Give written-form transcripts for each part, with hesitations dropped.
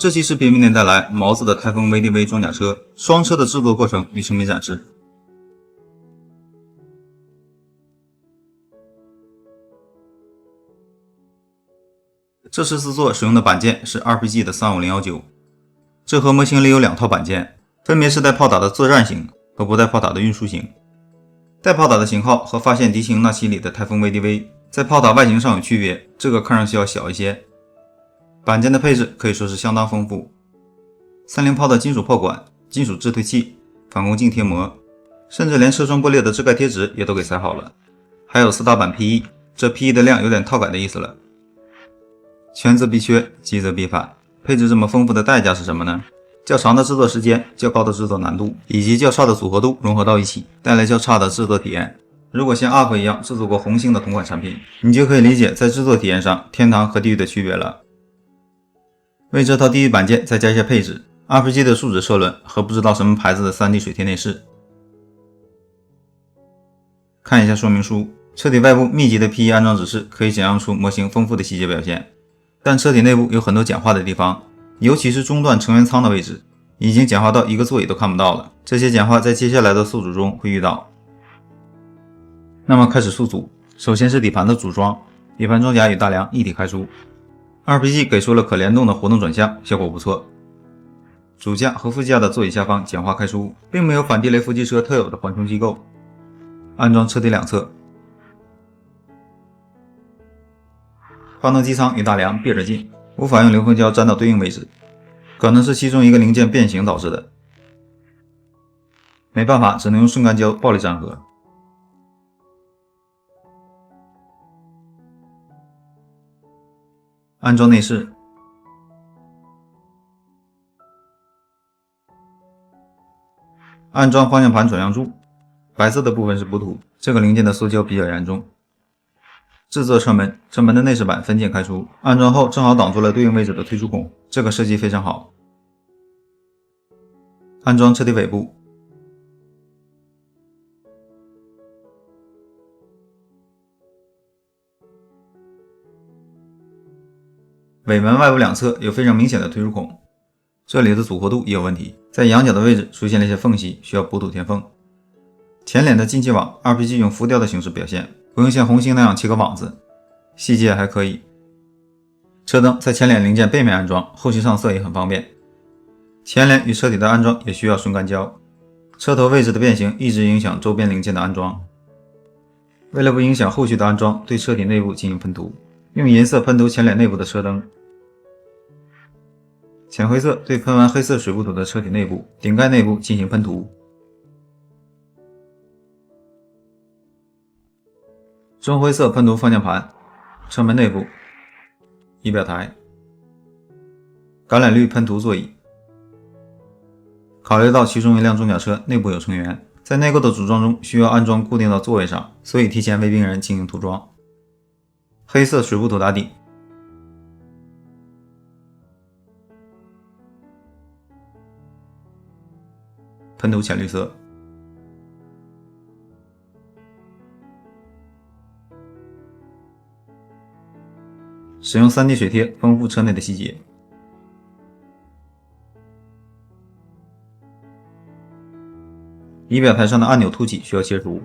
这期视频为您带来毛子的台风 VDV 装甲车双车的制作过程与成品展示。这次制作使用的板件是 RPG 的35019，这盒模型里有2套板件，分别是带炮塔的作战型和不带炮塔的运输型。带炮塔的型号和发现敌情那期里的台风 VDV 在炮塔外形上有区别，这个看上去要小一些。板件的配置可以说是相当丰富，30炮的金属炮管、金属制推器、反攻镜贴膜，甚至连车窗玻璃的遮盖贴纸也都给塞好了。还有4大板 PE， 这 PE 的量有点套改的意思了。权则必缺，急则必反。配置这么丰富的代价是什么呢？较长的制作时间、较高的制作难度以及较差的组合度融合到一起，带来较差的制作体验。如果像 UP 一样制作过红星的同款产品，你就可以理解在制作体验上天堂和地狱的区别了。为这套地狱板件再加一些配置 RPG 的树脂车轮和不知道什么牌子的 3D 水贴内饰。看一下说明书，车体外部密集的 PE 安装指示可以展现出模型丰富的细节表现，但车体内部有很多简化的地方，尤其是中段成员舱的位置，已经简化到一个座椅都看不到了。这些简化在接下来的宿组中会遇到。那么开始宿组，首先是底盘的组装，底盘装甲与大梁一体开出。RPG 给出了可联动的活动转向，效果不错。主驾和副驾的座椅下方简化开出，并没有反地雷伏击车特有的缓冲机构。安装车体两侧，发动机舱与大梁别着劲，无法用流风胶粘到对应位置，可能是其中一个零件变形导致的。没办法，只能用顺干胶暴力粘合。安装内饰，安装方向盘转向柱，白色的部分是补土，这个零件的缩胶比较严重。制作车门，车门的内饰板分件开出，安装后正好挡住了对应位置的推出孔，这个设计非常好。安装车体尾部，尾门外部两侧有非常明显的推出孔，这里的组合度也有问题，在仰角的位置出现了一些缝隙，需要补土填缝。前脸的进气网 RPG 用浮雕的形式表现，不用像红星那样切个网子，细节还可以。车灯在前脸零件背面安装，后期上色也很方便。前脸与车体的安装也需要顺干胶，车头位置的变形一直影响周边零件的安装。为了不影响后续的安装，对车体内部进行喷涂，用银色喷涂前脸内部的车灯，浅灰色对喷完黑色水布土的车体内部、顶盖内部进行喷涂，棕灰色喷涂方向盘、车门内部、仪表台，橄榄绿喷涂座椅。考虑到其中一辆装甲车内部有成员，在内构的组装中需要安装固定到座位上，所以提前为病人进行涂装。黑色水布土打底，喷涂浅绿色，使用 3D 水贴丰富车内的细节。仪表台上的按钮凸起需要切除。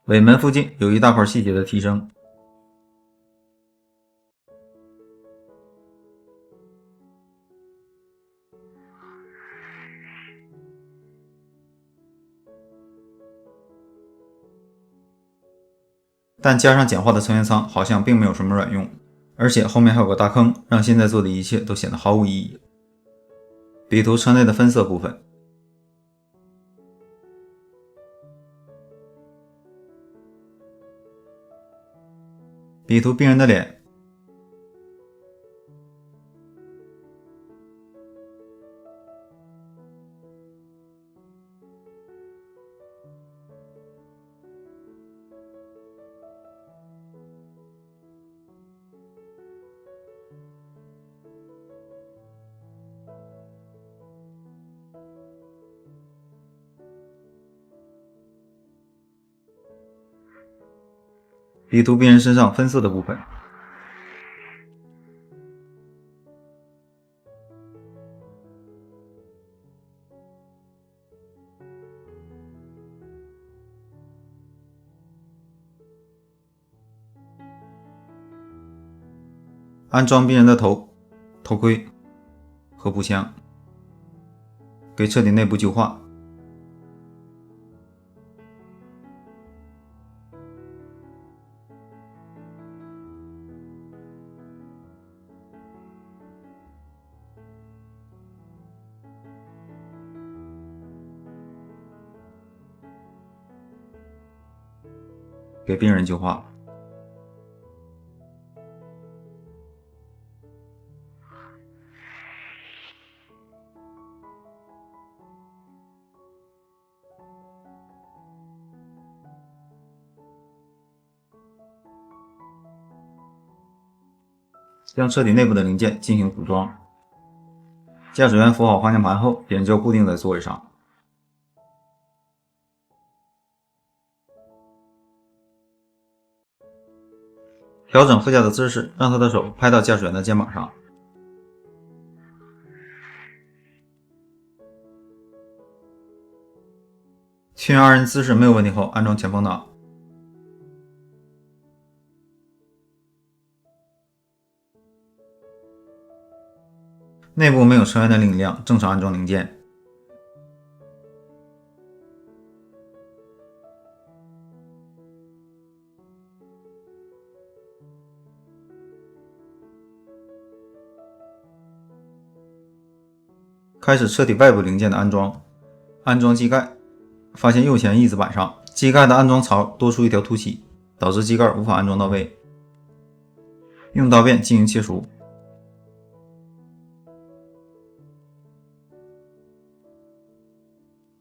尾门附近有一大块细节的提升，但加上简化的成员舱好像并没有什么卵用，而且后面还有个大坑，让现在做的一切都显得毫无意义。比图车内的分色部分，比图病人的脸，比图病人身上分色的部分。安装病人的头盔和步枪，给车顶内部旧化。给病人旧化。将车体内部的零件进行组装。驾驶员扶好方向盘后，点胶固定在座位上。调整副驾的姿势，让他的手拍到驾驶员的肩膀上。确认二人姿势没有问题后，安装前风挡。内部没有车源的领量，正常安装零件。开始车体外部零件的安装。安装机盖，发现右前翼子板上机盖的安装槽多出一条凸起，导致机盖无法安装到位。用刀片进行切除。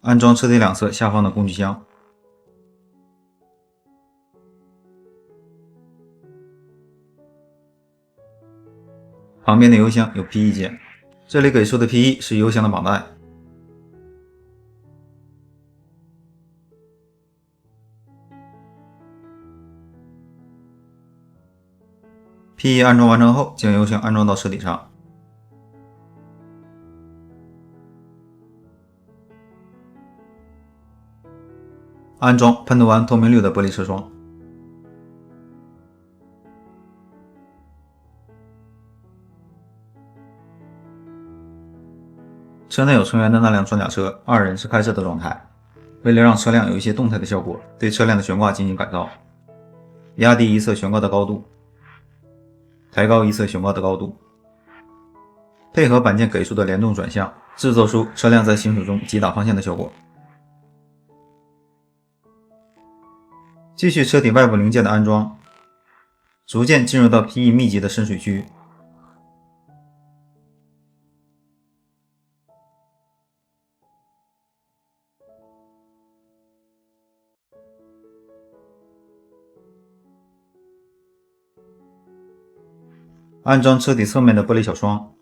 安装车体两侧下方的工具箱。旁边的油箱有 PE 键，这里给出的 PE 是油箱的绑带。PE 安装完成后，将油箱安装到车体上。安装喷涂完透明绿的玻璃车窗。车内有成员的那辆装甲车，二人是开车的状态。为了让车辆有一些动态的效果，对车辆的悬挂进行改造，压低一侧悬挂的高度，抬高一侧悬挂的高度，配合板件给出的联动转向，制作出车辆在行驶中急打方向的效果。继续车体外部零件的安装，逐渐进入到 PE 密集的深水区。安装车体侧面的玻璃小窗，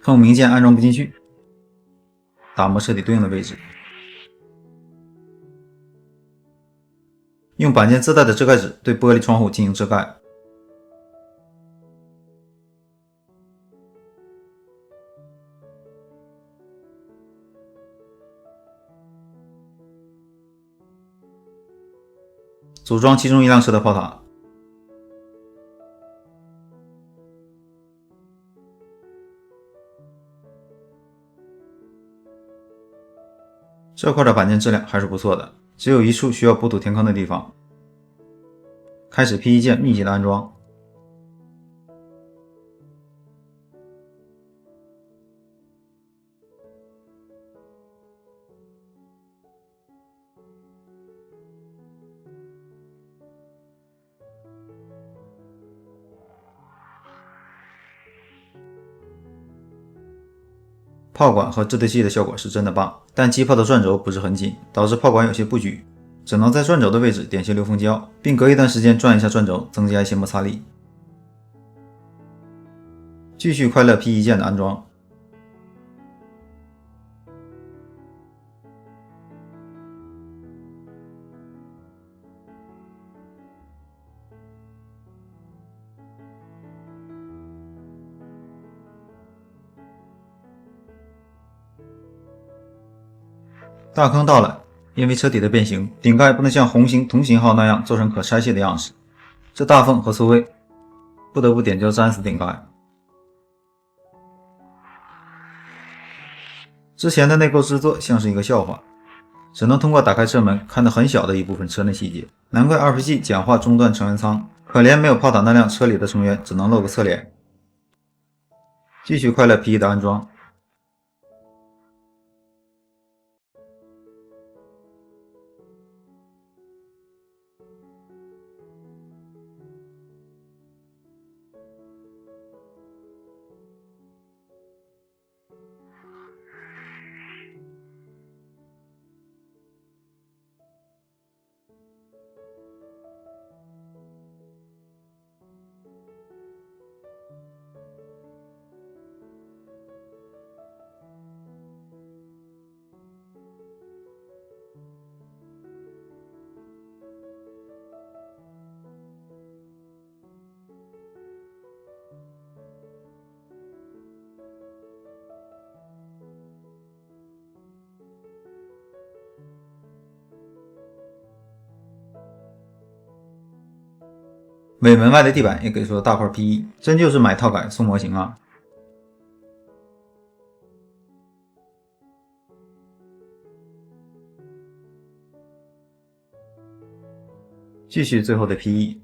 碰明件安装不进去，打磨车体对应的位置。用板件自带的遮盖纸对玻璃窗户进行遮盖。组装其中一辆车的炮塔。这块的板件质量还是不错的，只有一处需要补土填坑的地方。开始 PE 件密集的安装。炮管和制对器的效果是真的棒，但机炮的转轴不是很紧，导致炮管有些不举，只能在转轴的位置点些流锋胶，并隔一段时间转一下转轴，增加一些摩擦力。继续快乐 PE 件的安装。大坑到了，因为车体的变形，顶盖不能像红星同型号那样做成可拆卸的样式，这大缝和粗位不得不点胶粘死顶盖。之前的内构制作像是一个笑话，只能通过打开车门看到很小的一部分车内细节，难怪 RPG 简化中段成员舱，可怜没有炮塔那辆车里的成员只能露个侧脸。继续快乐 P1 的安装。尾门外的地板也给出了大块 P1，真就是买套改送模型啊！继续最后的 P1。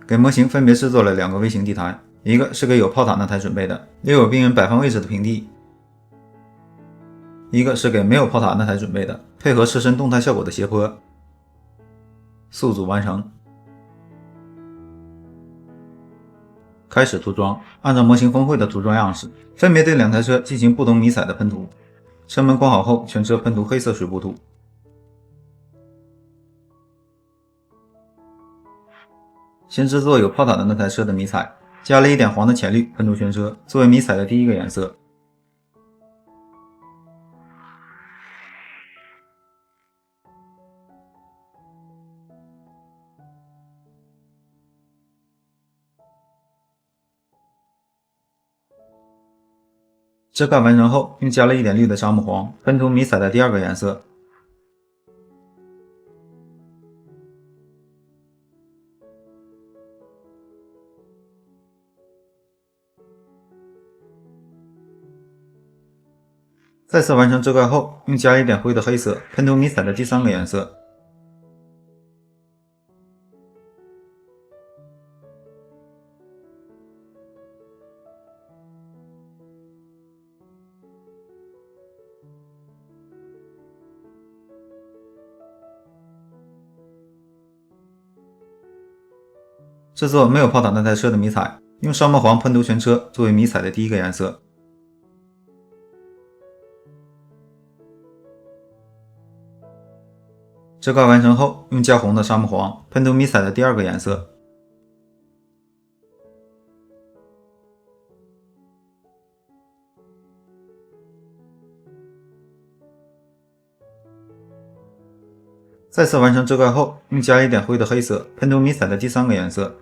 给模型分别制作了2个微型地台，一个是给有炮塔那台准备的，又有病人摆放位置的平地；一个是给没有炮塔那台准备的，配合车身动态效果的斜坡。速组完成。开始涂装，按照模型峰会的涂装样式，分别对2台车进行不同迷彩的喷涂。车门框好后，全车喷涂黑色水布涂。先制作有炮塔的那台车的迷彩，加了一点黄的浅绿喷涂全车，作为迷彩的第一个颜色。遮盖完成后，又加了一点绿的樟木黄，喷涂迷彩的第2个颜色。再次完成遮盖后，又加一点灰的黑色，喷涂迷彩的第3个颜色。制作没有炮塔那台车的迷彩，用烧墨黄喷涂全车，作为迷彩的第1个颜色。遮盖完成后，用加红的沙漠黄喷涂迷彩的第2个颜色。再次完成遮盖后，用加一点灰的黑色喷涂迷彩的第3个颜色。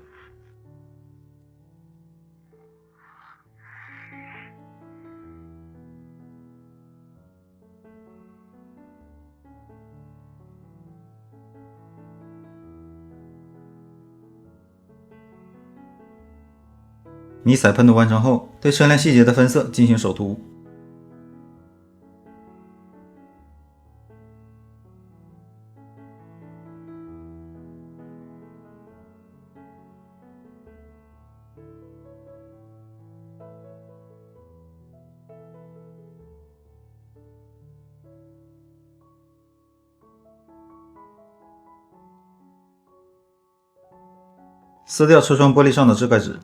迷彩喷涂完成后，对车辆细节的分色进行手涂。撕掉车窗玻璃上的遮盖纸。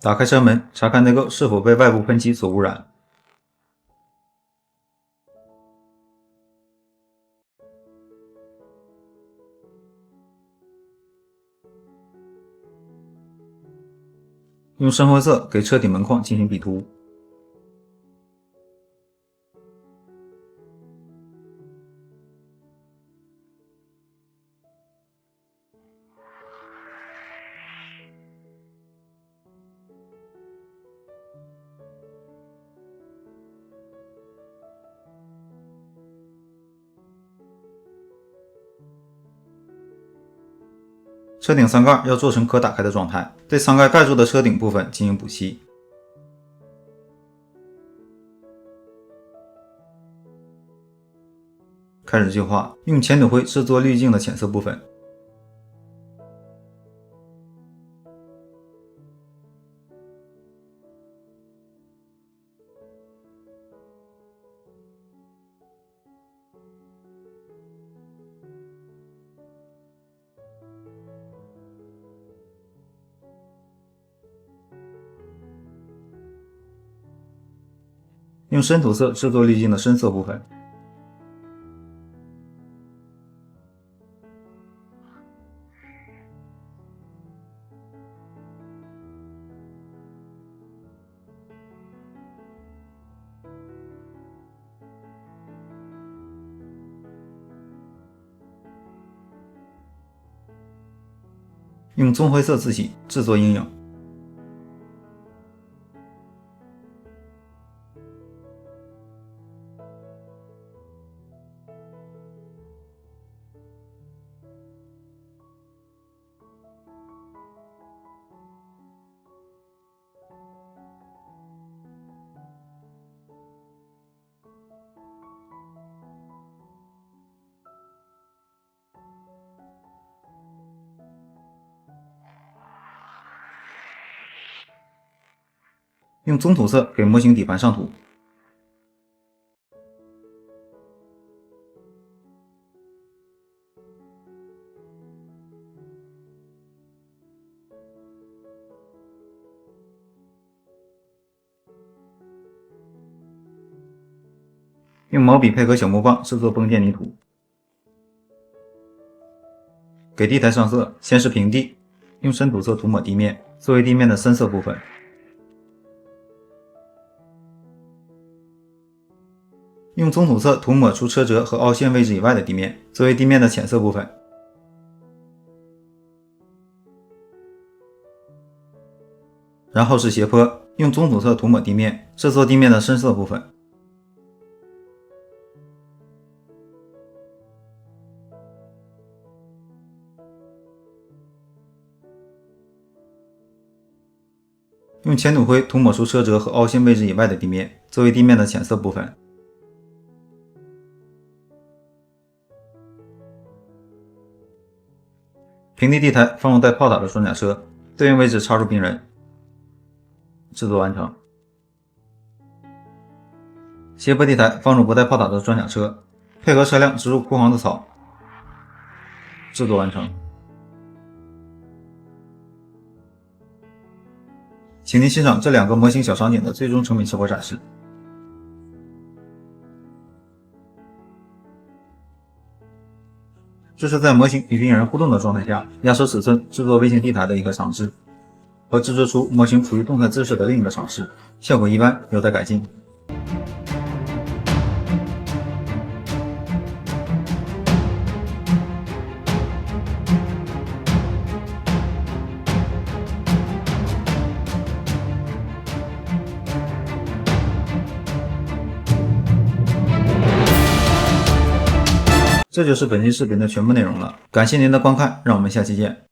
打开车门，查看内构是否被外部喷漆所污染。用深灰色给车顶门框进行笔涂。车顶舱盖要做成可打开的状态，对舱盖盖住的车顶部分进行补漆。开始计划，用浅土灰制作滤镜的浅色部分。用深土色制作滤镜的深色部分。用棕灰色字体制作阴影。用棕土色给模型底盘上涂。用毛笔配合小木棒制作崩垫泥土。给地台上色，先是平地，用深土色涂抹地面，作为地面的深色部分。用棕土色涂抹出车辙和凹陷位置以外的地面，作为地面的浅色部分。然后是斜坡，用棕土色涂抹地面，制作地面的深色部分。用浅土灰涂抹出车辙和凹陷位置以外的地面，作为地面的浅色部分。平地地台放入带炮塔的装甲车，对应位置插入病人。制作完成。斜坡地台放入不带炮塔的装甲车，配合车辆植入枯黄的草。制作完成。请您欣赏这两个模型小场景的最终成品效果展示。这是在模型与病人互动的状态下，压缩尺寸制作微型地台的一个尝试，和制作出模型处于动态姿势的另一个尝试，效果一般，有待改进。这就是本期视频的全部内容了，感谢您的观看，让我们下期见。